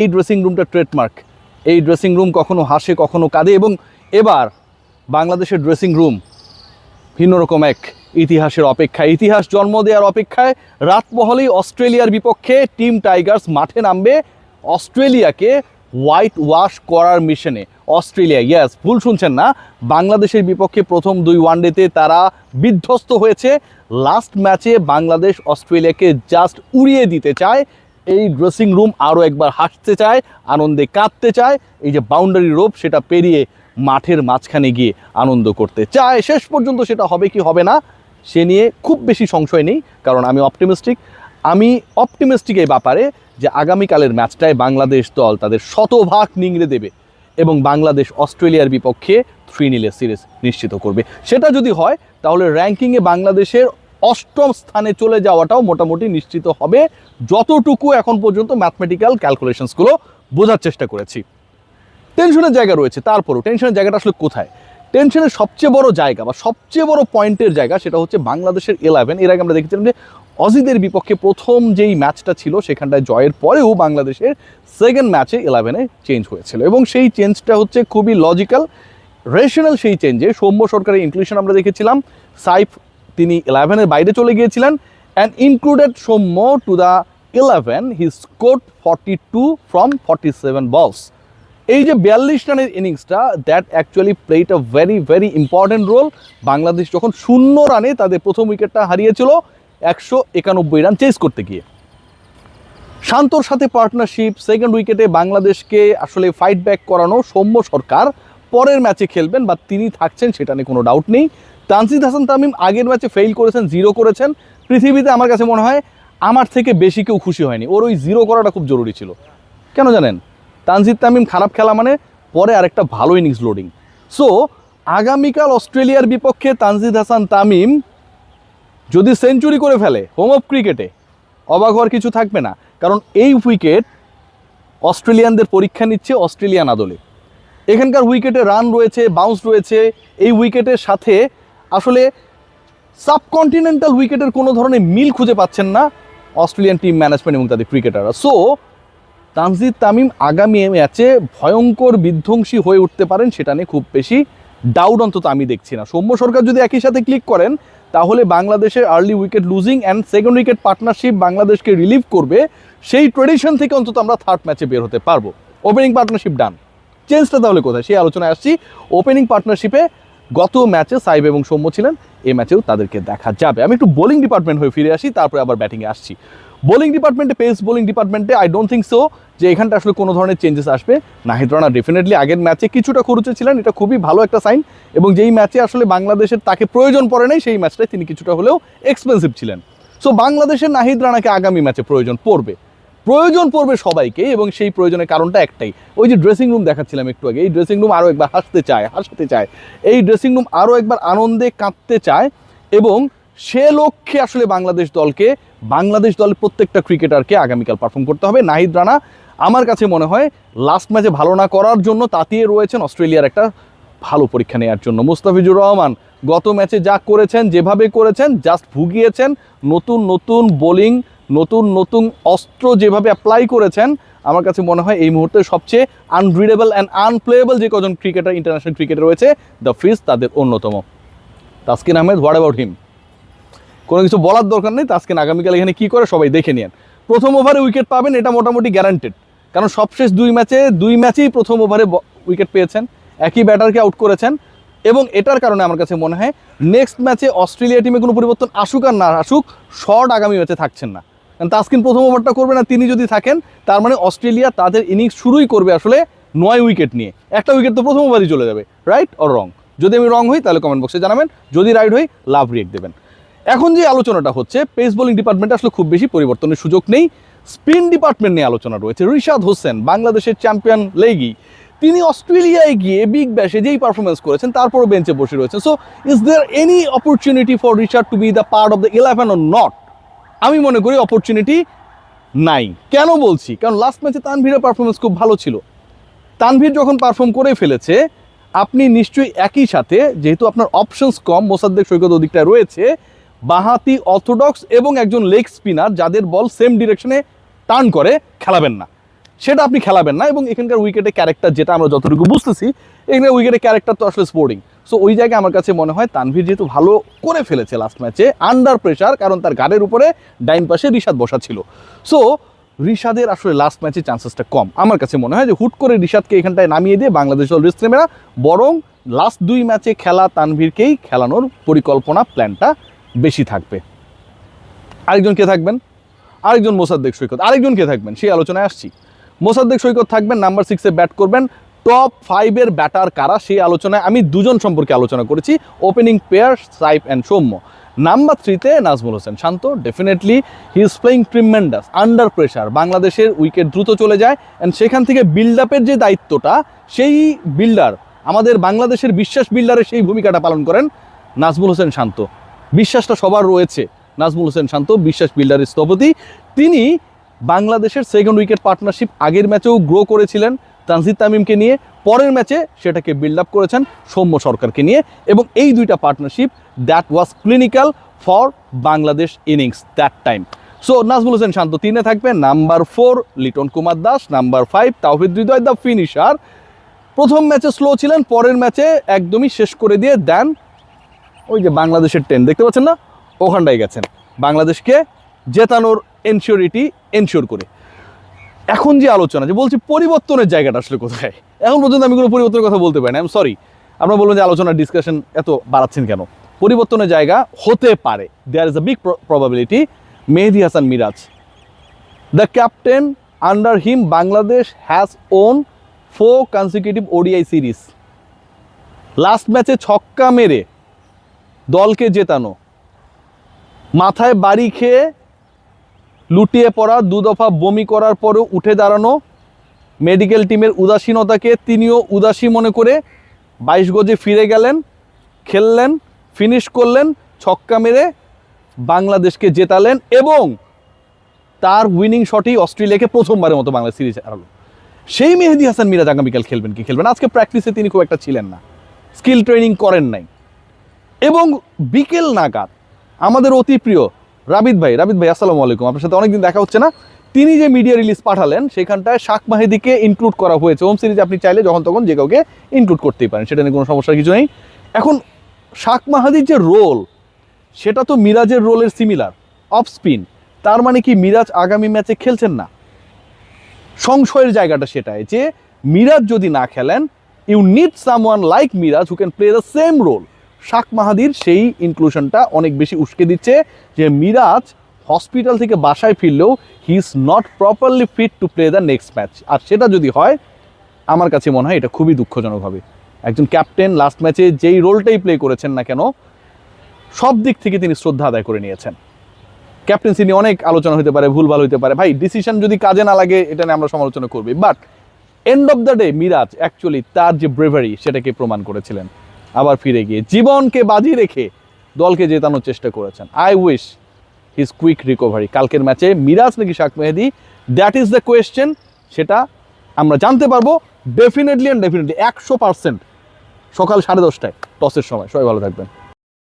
এই ড্রেসিং রুমটা ট্রেডমার্ক। এই ড্রেসিং রুম কখনো হাসে কখনো কাঁদে, এবং এবার বাংলাদেশের ড্রেসিং রুম ভিন্ন রকম এক ইতিহাসের অপেক্ষায়, ইতিহাস জন্ম দেওয়ার অপেক্ষায়। রাতমহলেই অস্ট্রেলিয়ার বিপক্ষে টিম টাইগার্স মাঠে নামবে অস্ট্রেলিয়াকে হোয়াইট ওয়াশ করার মিশনে। অস্ট্রেলিয়া, ইয়েস, ভুল শুনছেন না, বাংলাদেশের বিপক্ষে প্রথম 2 ওয়ানডেতে তারা বিধ্বস্ত হয়েছে। লাস্ট ম্যাচে বাংলাদেশ অস্ট্রেলিয়াকে জাস্ট উড়িয়ে দিতে চায়। এই ড্রেসিং রুম আরও একবার হাসতে চায়, আনন্দে কাঁদতে চায়, এই যে বাউন্ডারি রোপ সেটা পেরিয়ে মাঠের মাঝখানে গিয়ে আনন্দ করতে চায়। শেষ পর্যন্ত সেটা হবে কি হবে না সে নিয়ে খুব বেশি সংশয় নেই, কারণ আমি অপটিমিস্টিক এই ব্যাপারে যে আগামীকালের ম্যাচটায় বাংলাদেশ দল তাদের শতভাগ নিংড়ে দেবে এবং বাংলাদেশ অস্ট্রেলিয়ার বিপক্ষে 3-0 সিরিজ নিশ্চিত করবে। সেটা যদি হয় তাহলে র্যাঙ্কিংয়ে বাংলাদেশের 8ম স্থানে চলে যাওয়াটাও মোটামুটি নিশ্চিত হবে, যতটুকু এখন পর্যন্ত ম্যাথমেটিক্যাল ক্যালকুলেশনসগুলো বোঝার চেষ্টা করেছি। টেনশনের জায়গা রয়েছে, তারপরও টেনশনের জায়গাটা আসলে কোথায়? টেনশনের সবচেয়ে বড় জায়গা বা সবচেয়ে বড় পয়েন্টের জায়গা সেটা হচ্ছে বাংলাদেশের 11। এর আগে আমরা দেখেছিলাম যে অজিদের বিপক্ষে প্রথম যেই ম্যাচটা ছিল সেখানটায় জয়ের পরেও বাংলাদেশের সেকেন্ড ম্যাচে 11-এ চেঞ্জ হয়েছিল, এবং সেই চেঞ্জটা হচ্ছে খুবই লজিক্যাল, রেশনাল। সেই চেঞ্জে সৌম্য সরকারের ইনক্লুশন আমরা দেখেছিলাম। সাইফ তিনি 11-এর বাইরে চলে গিয়েছিলেন, and included Soumya to the 11 he scored 42 from 47 balls. এই যে 42 রানের ইনিংসটা, that actually played a very very important role. Bangladesh যখন 0 রানে তাদের প্রথম উইকেটটা হারিয়েছিল 191 রান চেস করতে গিয়ে। শান্তর সাথে পার্টনারশিপ, সেকেন্ড উইকেটে বাংলাদেশকে আসলে ফাইট ব্যাক করানো সৌম্য সরকার পরের ম্যাচে খেলবেন বা তিনি থাকছেন সেটা নিয়ে কোনো ডাউট নেই। তানজিদ হাসান তামিম আগের ম্যাচে ফেল করেছেন, 0 করেছেন। পৃথিবীতে আমার কাছে মনে হয় আমার থেকে বেশি কেউ খুশি হয়নি, ওর ওই 0 করাটা খুব জরুরি ছিল। কেন জানেন? তানজিদ তামিম খারাপ খেলা মানে পরে আরেকটা ভালো ইনিংস লোডিং। সো আগামীকাল অস্ট্রেলিয়ার বিপক্ষে তানজিদ হাসান তামিম যদি সেঞ্চুরি করে ফেলে হোম অফ ক্রিকেটে, অবাক হওয়ার কিছু থাকবে না, কারণ এই উইকেট অস্ট্রেলিয়ানদের পরীক্ষা নিচ্ছে অস্ট্রেলিয়ান আদলে। এখানকার উইকেটে রান রয়েছে, বাউন্স রয়েছে, এই উইকেটের সাথে আসলে সাবকন্টিনেন্টাল উইকেটের কোনো ধরনের মিল খুঁজে পাচ্ছেন না অস্ট্রেলিয়ান টিম ম্যানেজমেন্ট এবং তাদের ক্রিকেটাররা। সো তানজিদ তামিম আগামী ম্যাচে ভয়ঙ্কর বিধ্বংসী হয়ে উঠতে পারেন, সেটা নিয়ে খুব বেশি ডাউট অন্তত আমি দেখছি না। সৌম্য সরকার যদি একই সাথে ক্লিক করেন তাহলে বাংলাদেশের early wicket losing and second wicket partnership বাংলাদেশকে রিলিভ করবে। সেই ট্রেডিশন থেকে অন্তত আমরা থার্ড ম্যাচে বের হতে পারবো। ওপেনিং পার্টনারশিপ ডান, চেঞ্জটা তাহলে কোথায় সেই আলোচনায় আসছি। ওপেনিং পার্টনারশিপে গত ম্যাচে সাইব এবং সৌম্য ছিলেন, এই ম্যাচেও তাদেরকে দেখা যাবে। আমি একটু বোলিং ডিপার্টমেন্ট হয়ে ফিরে আসি, তারপরে আবার ব্যাটিংয়ে আসছি। বোলিং ডিপার্টমেন্টে, পেস বোলিং ডিপার্টমেন্টে আই ডোন্ট থিঙ্ক সো যে এখানটা আসলে কোনো ধরনের চেঞ্জেস আসবে। নাহিদ রানা ডেফিনেটলি আগের ম্যাচে কিছুটা খরচে ছিলেন, এটা খুবই ভালো একটা সাইন, এবং যেই ম্যাচে আসলে বাংলাদেশের তাকে প্রয়োজন পড়ে নাই সেই ম্যাচটায় তিনি কিছুটা হলেও এক্সপেন্সিভ ছিলেন। সো বাংলাদেশের নাহিদ রানাকে আগামী ম্যাচে প্রয়োজন পড়বে সবাইকে, এবং সেই প্রয়োজনের কারণটা একটাই, ওই যে ড্রেসিং রুম দেখাচ্ছিলাম একটু আগে, এই ড্রেসিং রুম আরও একবার হাসাতে চায়, এই ড্রেসিং রুম আরও একবার আনন্দে কাঁদতে চায়, এবং সে লক্ষ্যে আসলে বাংলাদেশ দলের প্রত্যেকটা ক্রিকেটারকে আগামীকাল পারফর্ম করতে হবে। নাহিদ রানা আমার কাছে মনে হয় লাস্ট ম্যাচে ভালো না করার জন্য তাতিয়ে রয়েছেন অস্ট্রেলিয়ার একটা ভালো পরীক্ষা নেওয়ার জন্য। মুস্তাফিজুর রহমান গত ম্যাচে যা করেছেন, যেভাবে করেছেন, জাস্ট ভুগিয়েছেন। নতুন বোলিং, নতুন অস্ত্র যেভাবে অ্যাপ্লাই করেছেন, আমার কাছে মনে হয় এই মুহূর্তে সবচেয়ে আনরিডেবল অ্যান্ড আনপ্লেয়েবল যে কজন ক্রিকেটার ইন্টারন্যাশনাল ক্রিকেটে রয়েছে, দ্য ফিজ তাদের অন্যতম। Taskin Ahmed, what about him? কোনো কিছু বলার দরকার নেই। তাসকিন আগামীকাল এখানে কী করে সবাই দেখে নিন। প্রথম ওভারে উইকেট পাবেন এটা মোটামুটি গ্যারান্টেড, কারণ সবশেষ দুই ম্যাচেই প্রথম ওভারে উইকেট পেয়েছেন, একই ব্যাটারকে আউট করেছেন, এবং এটার কারণে আমার কাছে মনে হয় নেক্সট ম্যাচে অস্ট্রেলিয়া টিমে কোনো পরিবর্তন আসুক আর না আসুক, শর্ট আগামী ম্যাচে থাকছেন না। কারণ তাসকিন প্রথম ওভারটা করবে না, তিনি যদি থাকেন তার মানে অস্ট্রেলিয়া তাদের ইনিংস শুরুই করবে আসলে 9 উইকেট নিয়ে। একটা উইকেট তো প্রথম ওভারই চলে যাবে, রাইট অর রং? যদি আমি রং হই তাহলে কমেন্ট বক্সে জানাবেন, যদি রাইট হই লাভ রিয়েক্ট দেবেন। এখন যে আলোচনাটা হচ্ছে, পেস বোলিং ডিপার্টমেন্টে আসলে খুব বেশি পরিবর্তনের সুযোগ নেই। স্পিন ডিপার্টমেন্ট নিয়ে আলোচনা রয়েছে। রিশাদ হোসেন, বাংলাদেশের চ্যাম্পিয়ন লেগি, তিনি অস্ট্রেলিয়ায় গিয়ে বিগ ব্যাশে যেই পারফরমেন্স করেছেন তারপরও বেঞ্চে বসে রয়েছেন। So is there any opportunity for Rishad to be the part of the 11 or not? আমি মনে করি অপরচুনিটি নাই। কেন বলছি? কারণ লাস্ট ম্যাচে তানভীরের পারফরমেন্স খুব ভালো ছিল। তানভীর যখন পারফর্ম করে ফেলেছে, আপনি নিশ্চয়ই একই সাথে, যেহেতু আপনার অপশনস কম, মোসাদ্দেক সৈকত ওদিকটায় রয়েছে, বাঁহাতি অর্থোডক্স এবং একজন লেগ স্পিনার যাদের বল সেম ডিরেকশনে টার্ন করে, খেলাবেন না। সেটা আপনি খেলাবেন না। এবং এখানকার উইকেটে ক্যারেক্টার, যেটা আমরা যতটুকু বুঝতেছি, এখানে উইকেটে ক্যারেক্টার তো আসলে স্পোর্টিং। সো ওই জায়গায় আমার কাছে মনে হয় তানভীর যেহেতু ভালো করে ফেলেছে লাস্ট ম্যাচে আন্ডার প্রেশার, কারণ তার গাড়ির উপরে ডাইন পাশে রিশাদ বসা ছিল। সো রিশাদের আসলে লাস্ট ম্যাচে চান্সেসটা কম। আমার কাছে মনে হয় যে হুট করে রিশাদকে এখানটায় নামিয়ে দিয়ে বাংলাদেশ দল রিস্ক নেবে না, বরং লাস্ট 2 ম্যাচে খেলা তানভীরকেই খেলানোর পরিকল্পনা, প্ল্যানটা বেশি থাকবে। আরেকজন কে থাকবেন? আরেকজন মোসাদ্দেক সৈকত। আরেকজন কে থাকবেন সেই আলোচনায় আসছি। মোসাদ্দেক সৈকত থাকবেন, নাম্বার 6-এ ব্যাট করবেন। টপ 5-এর ব্যাটার কারা সেই আলোচনায় আমি দুজন সম্পর্কে আলোচনা করেছি, opening pair Saif and Soumya. Number 3-তে Najmul Hossain Shanto, definitely he is playing tremendous under pressure. বাংলাদেশের উইকেট দ্রুত চলে যায় অ্যান্ড সেখান থেকে বিল্ড আপের যে দায়িত্বটা, সেই বিল্ডার, আমাদের বাংলাদেশের বিশ্বাস বিল্ডারের সেই ভূমিকাটা পালন করেন নাজমুল হোসেন শান্ত। বিশ্বাসটা সবার রয়েছে, নাজমুল হোসেন শান্ত বিশ্বাস বিল্ডারের স্থপতি। তিনি বাংলাদেশের সেকেন্ড উইকেট পার্টনারশিপ আগের ম্যাচেও গ্রো করেছিলেন তানজিদ তামিমকে নিয়ে, পরের ম্যাচে সেটাকে বিল্ড আপ করেছেন সৌম্য সরকারকে নিয়ে, এবং এই দুইটা partnership that was clinical for Bangladesh innings that time. So Najmul Hossain Shanto 3-এ থাকবে। Number 4 Liton Kumar Das, number 5 Towhid Hridoy the finisher. প্রথম ম্যাচে স্লো ছিলেন, পরের ম্যাচে একদমই শেষ করে দিয়ে দেন ওই যে বাংলাদেশের 10 দেখতে পাচ্ছেন না, ওখানটায় গেছেন বাংলাদেশকে জেতানোর এনশিওর করে। এখন যে আলোচনা, যে বলছি পরিবর্তনের জায়গাটা আসলে কোথায়, এখন পর্যন্ত আমি কোনো পরিবর্তনের কথা বলতে পারি না। আই এম সরি, আপনারা বলবেন যে আলোচনার ডিসকাশন এত বাড়াচ্ছেন কেন। পরিবর্তনের জায়গা হতে পারে, there is a big probability Mehedi Hasan Miraz, the captain, under him Bangladesh has won 4 consecutive ODI series. Last ম্যাচে ছক্কা মেরে দলকে জেতানো, মাথায় বাড়ি খেয়ে লুটিয়ে পড়া, 2 দফা বমি করার পরেও উঠে দাঁড়ানো, মেডিকেল টিমের উদাসীনতাকে তিনিও উদাসী মনে করে 22 গজে ফিরে গেলেন, খেললেন, ফিনিশ করলেন, ছক্কা মেরে বাংলাদেশকে জেতালেন, এবং তার উইনিং শটই অস্ট্রেলিয়াকে প্রথমবারের মতো বাংলা সিরিজ হারালো। সেই মেহেদী হাসান মিরাজ আগামীকাল খেলবেন কি খেলবেন? আজকে প্র্যাকটিসে তিনি খুব একটা ছিলেন না, স্কিল ট্রেনিং করেন নাই। এবং বিকেল নাগাদ আমাদের অতি প্রিয় রাবিদ ভাই আসসালামু আলাইকুম, আপনার সাথে অনেকদিন দেখা হচ্ছে না, তিনি যে মিডিয়া রিলিজ পাঠালেন সেখানটায় শাক মাহিদিকে ইনক্লুড করা হয়েছে। হোম সিরিজে আপনি চাইলে যখন তখন যে কাউকে ইনক্লুড করতেই পারেন, সেটা নিয়ে কোনো সমস্যার কিছু নেই। এখন শাক মাহাদির যে রোল, সেটা তো মিরাজের রোলের সিমিলার, অফ স্পিন। তার মানে কি মিরাজ আগামী ম্যাচে খেলছেন না? সংশয়ের জায়গাটা সেটাই যে মিরাজ যদি না খেলেন, you need someone like Miraz who can play the same role. Shak মাহাদির সেই ইনক্লুশনটা অনেক বেশি উস্কে দিচ্ছে যে মিরাজ হসপিটাল থেকে বাসায় ফিরলেও he is not properly fit to play the next match. আর সেটা যদি হয়, আমার কাছে মনে হয় এটা খুবই দুঃখজনক হবে। একজন ক্যাপ্টেন লাস্ট ম্যাচে যেই রোলটাই প্লে করেছেন না কেন, সব দিক থেকে তিনি শ্রদ্ধা আদায় করে নিয়েছেন। ক্যাপ্টেন্সি নিয়ে অনেক আলোচনা হতে পারে, ভুলভাল হতে পারে, ভাই ডিসিশন যদি কাজে না লাগে এটা নিয়ে আমরা সমালোচনা করবি, but end of the day Miraz actually তার যে ব্রেভারি সেটাকে প্রমাণ করেছিলেন। আবার ফিরে গিয়ে জীবনকে বাজি রেখে দলকে জেতানোর চেষ্টা করেছেন। I wish his quick recovery. কালকের ম্যাচে মিরাজ নাকি শাক মেহেদী, দ্যাট ইজ দ্য কোয়েশ্চেন। সেটা আমরা জানতে পারবো ডেফিনেটলি 100% সকাল 10:30টায় টসের সময়। সবাই ভালো থাকবেন।